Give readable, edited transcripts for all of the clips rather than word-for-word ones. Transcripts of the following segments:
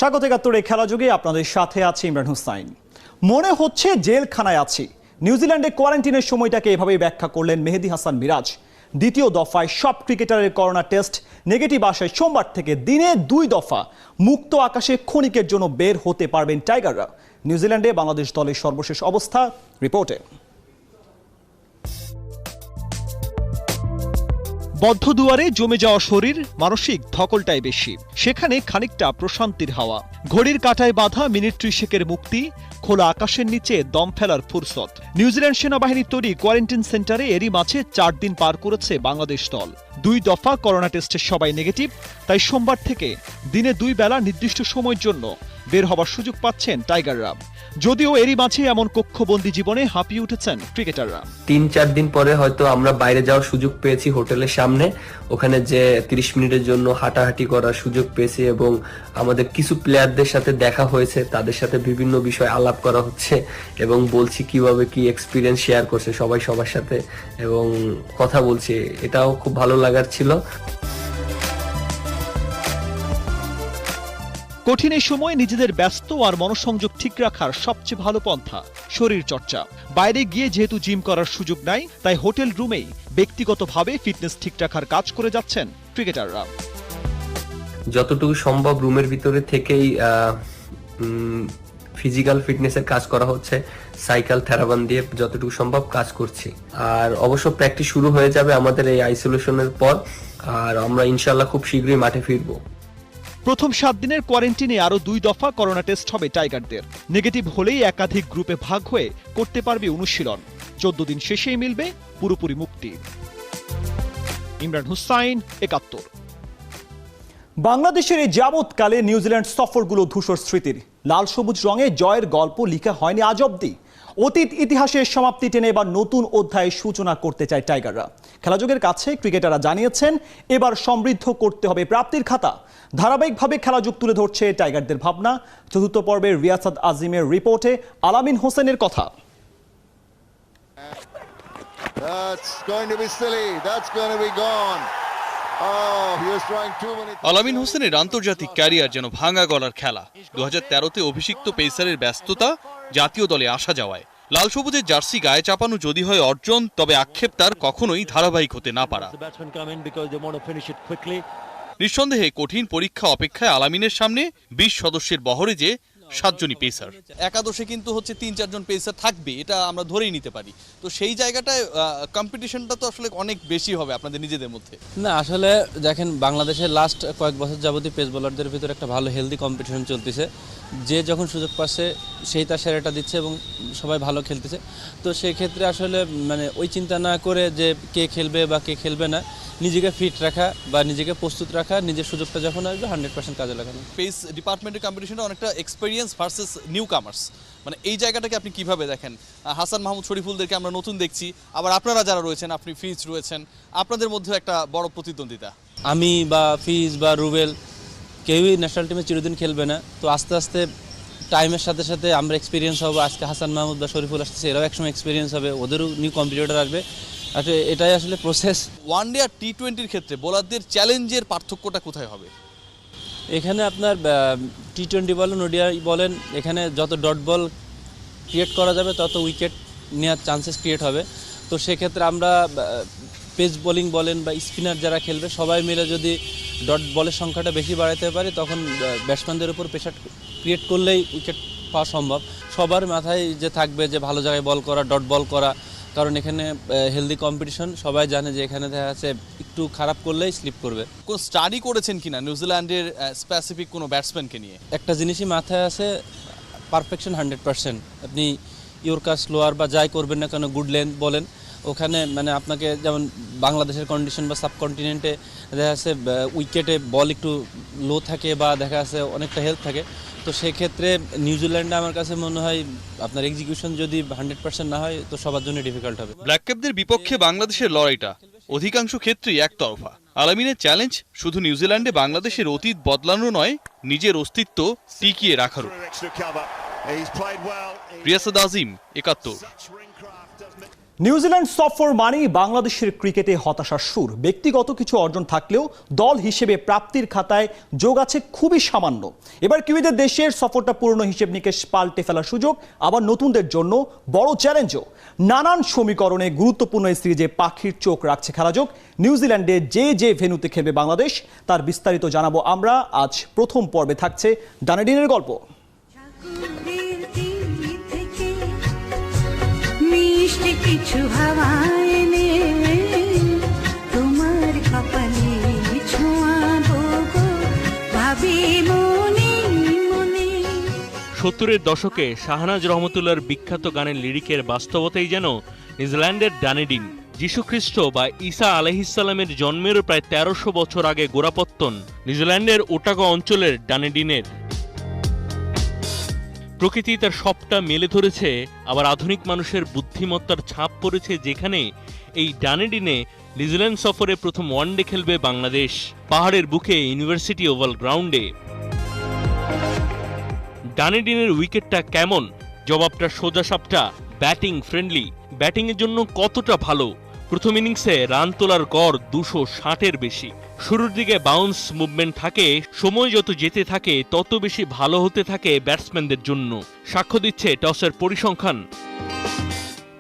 স্বাগত ৭১ খেলা যুগে আপনাদের সাথে আছি ইমরান হুসাইন। মনে হচ্ছে জেলখানায় আছি। নিউজিল্যান্ডে কোয়ারেন্টিনের সময়টাকে এভাবেই ব্যাখ্যা করলেন মেহেদী হাসান মিরাজ। দ্বিতীয় দফায় সব ক্রিকেটারের করোনা টেস্ট নেগেটিভ আসায় সোমবার থেকে দিনে ২ দফা মুক্ত আকাশে ক্ষণিকের জন্য বের হতে পারবেন টাইগাররা। নিউজিল্যান্ডে বাংলাদেশ দলের সর্বশেষ অবস্থা রিপোর্টে। বদ্ধ দুয়ারে জমে যাওয়া শরীর, মানসিক ধকলটাই বেশি। সেখানে খানিকটা প্রশান্তির হাওয়া। ঘড়ির কাঁটায় বাঁধা মিনিট ৩০ মুক্তি, খোলা আকাশের নিচে দম ফেলার ফুরসত। নিউজিল্যান্ড সেনাবাহিনীর তৈরি কোয়ারেন্টাইন সেন্টারে এরই মাঝে ৪ দিন পার করেছে বাংলাদেশ দল। ২ দফা করোনা টেস্টের সবাই নেগেটিভ, তাই সোমবার থেকে দিনে ২ বেলা নির্দিষ্ট সময়ের জন্য বের হবার সুযোগ পাচ্ছেন টাইগাররা। যদিও এরই মাঝে এমন কক্ষবন্দি জীবনে হাঁপিয়ে উঠেছেন ক্রিকেটাররা। ৩-৪ দিন পরে হয়তো আমরা বাইরে যাওয়ার সুযোগ পেয়েছি হোটেলের সামনে, ওখানে যে ৩০ মিনিটের জন্য হাঁটাহাঁটি করার সুযোগ পেয়েছি এবং আমাদের কিছু প্লেয়ারদের সাথে দেখা হয়েছে, তাদের সাথে বিভিন্ন বিষয় আলাপ করা হচ্ছে এবং বলছি কিভাবে কি এক্সপিরিয়েন্স শেয়ার করছে সবাই সবার সাথে এবং কথা বলছি। এটাও খুব ভালো লাগার ছিল। কঠিন এই সময় নিজেদের ব্যস্ত আর মনোসংযোগ ঠিক রাখার সবচেয়ে ভালো পন্থা শরীর চর্চা। বাইরে গিয়ে যেহেতু জিম করার সুযোগ নাই, তাই হোটেল রুমেই ব্যক্তিগতভাবে ফিটনেস ঠিক রাখার কাজ করে যাচ্ছেন ক্রিকেটাররা। যতটুকু সম্ভব রুমের ভিতরে থেকেই ফিজিক্যাল ফিটনেসের কাজ করা হচ্ছে, সাইকেল থেরাবান দিয়ে যতটুকু সম্ভব কাজ করছি। আর অবশ্য প্র্যাকটিস শুরু হয়ে যাবে আমাদের এই আইসোলেশনের পর, আর আমরা ইনশাল্লাহ খুব শীঘ্রই মাঠে ফিরবো। প্রথম ৭ দিনের কোয়ারেন্টিনে আরো ২ দফা করোনা টেস্ট হবে টাইগারদের। নেগেটিভ হলেই একাধিক গ্রুপে ভাগ হয়ে করতে পারবে অনুশীলন। ১৪ দিন শেষেই মিলবে পুরোপুরি মুক্তি। ইমরান হুসাইন, ৭১। বাংলাদেশের এই যাবৎকালে নিউজিল্যান্ড সফরগুলো ধূসর স্মৃতির। লাল সবুজ রঙে জয়ের গল্প লিখা হয়নি আজ অব্দি। অতীত ইতিহাসের সমাপ্তি টেনে এবার নতুন অধ্যায়ের সূচনা করতে চায় টাইগাররা। খেলাযোগের কাছে ক্রিকেটাররা জানিয়েছেন এবার সমৃদ্ধ করতে হবে প্রাপ্তির খাতা। ধারাবাহিকভাবে খেলাযোগ তুলে ধরছে টাইগারদের ভাবনা। চতুর্থ পর্বের রিয়াসাত আজিমের রিপোর্টে আলামিন হোসেনের কথা। আলামিন হোসেনের আন্তর্জাতিক ক্যারিয়ার যেন ভাঙা গলার খেলা। ২০১৩-তে অভিষিক্ত পেসারের ব্যস্ততা, জাতীয় দলে আসা যাওয়ায় লাল সবুজের জার্সি গায়ে চাপানো যদি হয় অর্জন, তবে আক্ষেপ তার কখনোই ধারাবাহিক হতে না পারা। নিঃসন্দেহে কঠিন পরীক্ষা অপেক্ষায় আলামিনের সামনে ২০ সদস্যের বহরে যে ৭ জনই পেসার। একাদশে কিন্তু হচ্ছে ৩-৪ জন পেসার থাকবে, এটা আমরা ধরেই নিতে পারি। তো সেই জায়গাটায় কম্পিটিশনটা তো আসলে অনেক বেশি হবে আপনাদের নিজেদের মধ্যে। না, আসলে দেখেন বাংলাদেশের লাস্ট কয়েক বছর যাবতীয় পেস বোলারদের ভিতরে একটা ভালো হেলদি কম্পিটিশন চলতেছে। যে যখন সুযোগ পাচ্ছে সেই তার সেরাটা দিচ্ছে এবং সবাই ভালো খেলতেছে। তো সেই ক্ষেত্রে আসলে মানে ওই চিন্তা না করে যে কে খেলবে বা কে খেলবে না, নিজেকে ফিট রাখা বা নিজেকে প্রস্তুত রাখা, নিজের সুযোগটা যখন আসবে 100% কাজে লাগানো। পেস ডিপার্টমেন্টের কম্পিটিশনটা অনেকটা এক্সপেরিয়েন্স ভার্সেস নিউ কামার্স, মানে এই জায়গাটাকে আপনি কিভাবে দেখেন? হাসান মাহমুদ শরীফুলদেরকে আমরা নতুন দেখছি, আবার আপনারা যারা রয়েছেন, আপনি ফিজ রয়েছেন, আপনাদের মধ্যে একটা বড় প্রতিদ্বন্দ্বিতা। আমি বা ফিজ বা রুবেল কেউই ন্যাশনাল টিমে চিরদিন খেলবে না। তো আস্তে আস্তে টাইমের সাথে সাথে আমরা এক্সপিরিয়েন্স হবো। আজকে হাসান মাহমুদ বা শরীফুল আসতেছে, এরাও একসময় এক্সপিরিয়েন্স হবে, ওদেরও নিউ কম্পিটিটর আসবে। আচ্ছা, এটাই আসলে প্রসেস। ওয়ানডে আর টি-20-র ক্ষেত্রে বোলারদের চ্যালেঞ্জের পার্থক্যটা কোথায় হবে? এখানে আপনার টি-20 বলেন, ওডিআই বলেন, এখানে যত ডট বল ক্রিয়েট করা যাবে তত উইকেট নেওয়ার চান্সেস ক্রিয়েট হবে। তো সেক্ষেত্রে আমরা পেস বোলিং বলেন বা স্পিনার যারা খেলবে সবাই মিলে যদি ডট বলের সংখ্যাটা বেশি বাড়াতে পারি, তখন ব্যাটসম্যানদের উপর প্রেশার ক্রিয়েট করলেই উইকেট পাওয়া সম্ভব। সবার মাথায় যে থাকবে যে ভালো জায়গায় বল করা, ডট বল করা, কারণ এখানে হেলদি কম্পিটিশন। সবাই জানে যে এখানে দেখা যাচ্ছে একটু খারাপ করলেই স্লিপ করবে। কোন স্টাডি করেছেন কিনা নিউজিল্যান্ডের স্পেসিফিক কোনো ব্যাটসম্যানকে নিয়ে? একটা জিনিসই মাথায় আছে, পারফেকশন 100%। আপনি ইয়র্কার, স্লোয়ার বা যাই করবেন না কেন, গুড লেন্থ বলেন, ওখানে মানে আপনাকে যেমন বাংলাদেশের কন্ডিশন বা সাবকন্টিনেন্টে দেখা যাচ্ছে উইকেটে বল একটু লো থাকে বা দেখা যাচ্ছে অনেকটা হেল্প থাকে। তো সেক্ষেত্রে নিউজিল্যান্ডে আমার কাছে মনে হয় আপনার এক্সিকিউশন যদি 100% না হয় তো সবার জন্য ডিফিকাল্ট হবে। ব্ল্যাক ক্যাপদের বিপক্ষে বাংলাদেশের লড়াইটা অধিকাংশ ক্ষেত্রেই একতরফা। আলামিনের চ্যালেঞ্জ শুধু নিউজিল্যান্ডে বাংলাদেশের অতীত বদলানো নয়, নিজের অস্তিত্ব টিকিয়ে রাখারও। রিয়াসাত আজিম, ৭১। নিউজিল্যান্ড সফর মানেই বাংলাদেশের ক্রিকেটে হতাশার সুর। ব্যক্তিগত কিছু অর্জন থাকলেও দল হিসেবে প্রাপ্তির খাতায় যোগ আছে খুবই সামান্য। এবার কিউইদের দেশের সফরটা পুরনো হিসেব নিকেশ পাল্টে ফেলার সুযোগ, আবার নতুনদের জন্য বড় চ্যালেঞ্জও। নানান সমীকরণে গুরুত্বপূর্ণ এই সিরিজে পাখির চোখ রাখছে খেলাযোগ। নিউজিল্যান্ডে যে ভেন্যুতে খেলবে বাংলাদেশ তার বিস্তারিত জানাবো আমরা। আজ প্রথম পর্বে থাকছে ডানেডিনের গল্প। কিছু হাওয়ায় নে তোমার কপালে ছোঁয়াবো গো ভাবি মনে মনে। 70-এর দশকে শাহনাজ রহমতুল্লাহর বিখ্যাত গানের লিরিকের বাস্তবতাই যেন নিউজিল্যান্ডের ডানেডিন। যীশুখ্রিস্ট বা ঈসা আলাইহিসসালামের জন্মেরও প্রায় 1300 বছর আগে গোড়াপত্তন নিউজিল্যান্ডের ওটাগো অঞ্চলের ডানেডিনের। প্রকৃতি তার সবটা মেলে ধরেছে, আবার আধুনিক মানুষের বুদ্ধিমত্তার ছাপ পড়েছে যেখানে এই ডানেডিনে নিউজিল্যান্ড সফরে প্রথম ওয়ানডে খেলবে বাংলাদেশ, পাহাড়ের বুকে ইউনিভার্সিটি ওভাল গ্রাউন্ডে। ডানেডিনের উইকেটটা কেমন? জবাবটা সোজাসাপটা, ব্যাটিং ফ্রেন্ডলি। ব্যাটিংয়ের জন্য কতটা ভালো? প্রথম ইনিংসে রান তোলার গড় 260-এর বেশি। শুরুর দিকে বাউন্স মুভমেন্ট থাকে, সময় যত যেতে থাকে তত বেশি ভালো হতে থাকে ব্যাটসম্যানদের জন্য। সাক্ষ্য দিচ্ছে টসের পরিসংখ্যান।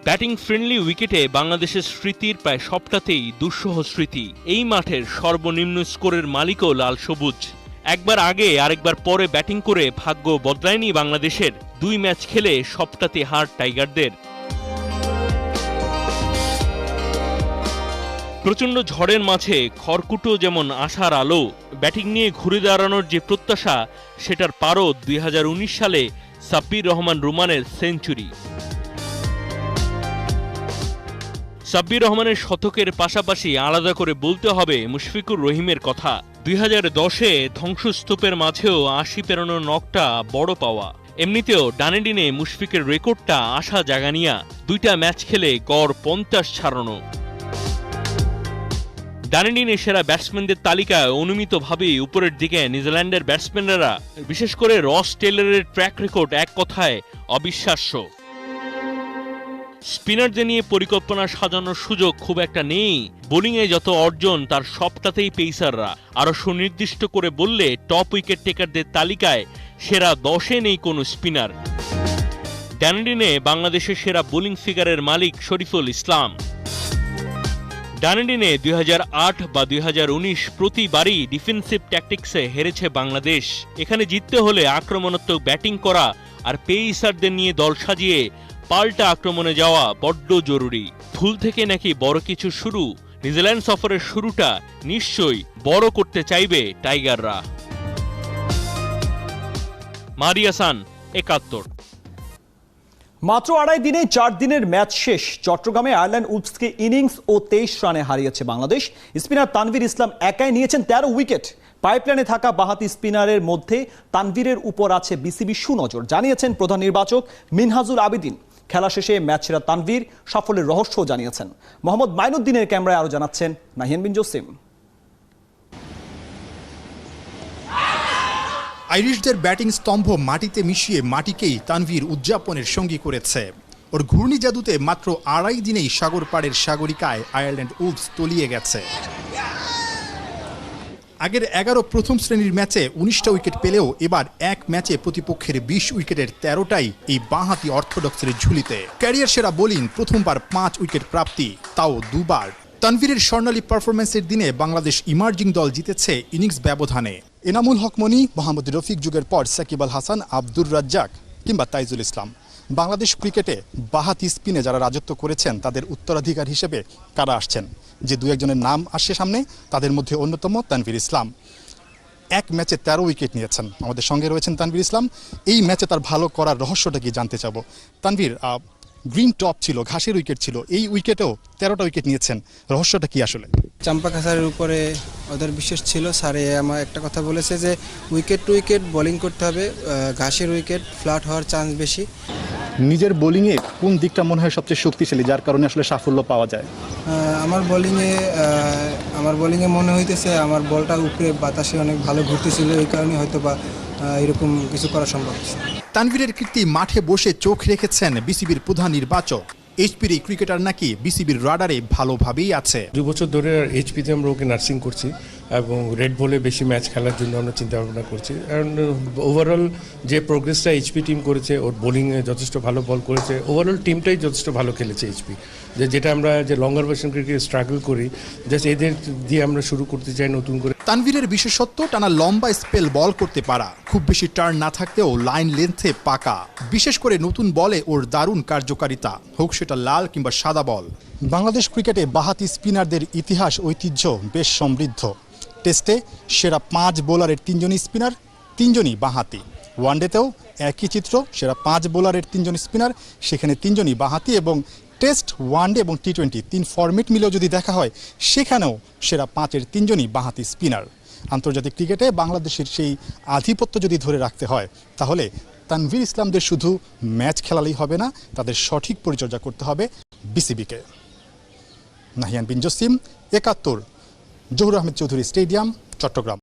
ব্যাটিং ফ্রেন্ডলি উইকেটে বাংলাদেশের স্মৃতির প্রায় সবটাতেই দুঃসহ স্মৃতি। এই মাঠের সর্বনিম্ন স্কোরের মালিকও লাল সবুজ। একবার আগে আরেকবার পরে ব্যাটিং করে ভাগ্য বদলায়নি বাংলাদেশের। 2 ম্যাচ খেলে সবটাতে হার টাইগারদের। প্রচণ্ড ঝড়ের মাঝে খড়কুটো যেমন আশার আলো, ব্যাটিং নিয়ে ঘুরে দাঁড়ানোর যে প্রত্যাশা সেটার পারদ 2019 সালে সাব্বির রহমান রুমানের সেঞ্চুরি। সাব্বির রহমানের শতকের পাশাপাশি আলাদা করে বলতে হবে মুশফিকুর রহিমের কথা। 2010-এ ধ্বংসস্তূপের মাঝেও 80 পেরোনো নকটা বড় পাওয়া। এমনিতেও ডানেডিনে মুশফিকের রেকর্ডটা আশা জাগানিয়া। 2টা ম্যাচ খেলে গড় 50 ছাড়ানো। ডানেডিনে সেরা ব্যাটসম্যানদের তালিকায় অনুমিতভাবেই উপরের দিকে নিউজিল্যান্ডের ব্যাটসম্যানরা, বিশেষ করে রস টেলরের ট্র্যাক রেকর্ড এক কথায় অবিশ্বাস্য। স্পিনারদের নিয়ে পরিকল্পনা সাজানোর সুযোগ খুব একটা নেই। বোলিংয়ে যত অর্জন তার সবটাতেই পেসাররা। আরও সুনির্দিষ্ট করে বললে টপ উইকেট টেকারদের তালিকায় সেরা 10-এ নেই কোনো স্পিনার। ডানেডিনে বাংলাদেশের সেরা বোলিং ফিগারের মালিক শরীফুল ইসলাম। ডানেডিনে 2008 বা 2019 প্রতিবারই ডিফেন্সিভ ট্যাকটিক্সে হেরেছে বাংলাদেশ। এখানে জিততে হলে আক্রমণাত্মক ব্যাটিং করা আর পেসারদের নিয়ে দল সাজিয়ে পাল্টা আক্রমণে যাওয়া বড্ড জরুরি। ভুল থেকে নাকি বড় কিছু শুরু। নিউজিল্যান্ড সফরের শুরুটা নিশ্চয়ই বড় করতে চাইবে টাইগাররা। মারিয়াসান 71। মাত্র 2.5 দিনে 4 দিনের ম্যাচ শেষ। চট্টগ্রামে আয়ারল্যান্ড উলফসকে ইনিংস ও 23 রানে হারিয়েছে বাংলাদেশ। স্পিনার তানভীর ইসলাম একাই নিয়েছেন 13 উইকেট। পাইপলাইনে থাকা বাঁহাতি স্পিনারের মধ্যে তানভীরের উপর আছে বিসিবি সুনজর, জানিয়েছেন প্রধান নির্বাচক মিনহাজুল আবেদিন। খেলা শেষে ম্যাচ সেরা তানভীর সাফল্যের রহস্য জানিয়েছেন। মোহাম্মদ মাইনুদ্দিনের ক্যামেরায় আরও জানাচ্ছেন নাহিয়ান বিন জসিম। আইরিশদের ব্যাটিং স্তম্ভ মাটিতে মিশিয়ে মাটিকেই তানভীর উদযাপনের সঙ্গী করেছে। ওর ঘূর্ণি জাদুতে মাত্র 2.5 দিনেই সাগর পাড়ের সাগরিকায় আয়ারল্যান্ড উলফস তলিয়ে গেছে। আগের 11 প্রথম শ্রেণীর ম্যাচে 19টা উইকেট পেলেও এবার এক ম্যাচে প্রতিপক্ষের 20 উইকেটের 13টাই এই বাঁহাতি অর্থোডক্সের ঝুলিতে। ক্যারিয়ার সেরা বোলিং, প্রথমবার 5 উইকেট প্রাপ্তি, তাও 2 বার। তানভীরের স্বর্ণালী পারফরমেন্সের দিনে বাংলাদেশ ইমার্জিং দল জিতেছে ইনিংস ব্যবধানে। এনামুল হক মনি, মোহাম্মদ রফিক যুগের পর সাকিব আল হাসান, আব্দুর রাজ্জাক কিংবা তাইজুল ইসলাম। বাংলাদেশ ক্রিকেটে বাঁহাতি স্পিনে যারা রাজত্ব করেছেন তাদের উত্তরাধিকার হিসেবে কারা আসছেন? যে 2-1 নাম আসছে সামনে, তাদের মধ্যে অন্যতম তানভীর ইসলাম। এক ম্যাচে 13 উইকেট নিয়েছেন। আমাদের সঙ্গে রয়েছেন তানভীর ইসলাম। এই ম্যাচে তার ভালো করার রহস্যটা কি জানতে চাবো। তানভীর, গ্রিন টপ ছিল, ঘাসের উইকেট ছিল, এই উইকেটেও 13টা উইকেট নিয়েছেন, রহস্যটা কি আসলে? চাম্পাকা স্যারের উপরে ওদের বিশ্বাস ছিল। স্যারে আমার একটা কথা বলেছে যে উইকেট টু উইকেট বোলিং করতে হবে, ঘাসের উইকেট ফ্ল্যাট হওয়ার চান্স বেশি। নিজের বোলিংয়ে কোন দিকটা মনে হয় সবচেয়ে শক্তিশালী, যার কারণে আসলে সাফল্য পাওয়া যায়? আমার বোলিংয়ে মনে হইতেছে আমার বলটা উপরে বাতাসে অনেক ভালো ঘুরতেছিল, এই কারণে হয়তো বা এরকম কিছু করা সম্ভব। তানভীরের কীর্তি মাঠে বসে চোখ রেখেছেন বিসিবির প্রধান নির্বাচক। এইচপির এই ক্রিকেটার নাকি বিসিবির রাডারে ভালোভাবেই আছে। 2 বছর ধরে এইচপিতে আমরা ওকে নার্সিং করছি এবং রেড বলে বেশি ম্যাচ খেলার জন্য আমরা চিন্তা ভাবনা করছি। কারণ ওভারঅল যে প্রোগ্রেসটা এইচপি টিম করেছে, ওর বোলিংয়ে যথেষ্ট ভালো বল করেছে, ওভারঅল টিমটাই যথেষ্ট ভালো খেলেছে এইচপি। যেটা আমরা যে লঙ্গার ভার্সন ক্রিকেট স্ট্রাগল করি, জাস্ট এদের দিয়ে আমরা শুরু করতে চাই নতুন করে। তানভীরের বিশেষত্ব টানা লম্বা স্পেল বল করতে পারা, খুব বেশি টার্ন না থাকতেও লাইন লেন্থে পাকা, বিশেষ করে নতুন বলে ওর দারুণ কার্যকারিতা, হোক সেটা লাল কিংবা সাদা বল। বাংলাদেশ ক্রিকেটে বাঁহাতি স্পিনারদের ইতিহাস ঐতিহ্য বেশ সমৃদ্ধ। টেস্টে সেরা 5 বোলারের 3জনই স্পিনার, 3জনই বাঁহাতি। ওয়ানডেতেও একই চিত্র, সেরা 5 বোলারের 3জন স্পিনার, সেখানে 3জনই বাঁহাতি। এবং টেস্ট, ওয়ানডে এবং টি-20 3 ফরম্যাট মিলেও যদি দেখা হয়, সেখানেও সেরা 5-এর 3জনই বাঁহাতি স্পিনার। আন্তর্জাতিক ক্রিকেটে বাংলাদেশের সেই আধিপত্য যদি ধরে রাখতে হয়, তাহলে তানভীর ইসলামদের শুধু ম্যাচ খেলালেই হবে না, তাদের সঠিক পরিচর্যা করতে হবে বিসিবিকে। নাহিয়ান বিন জসিম, 71, জহুর আহমেদ চৌধুরী স্টেডিয়াম, চট্টগ্রাম।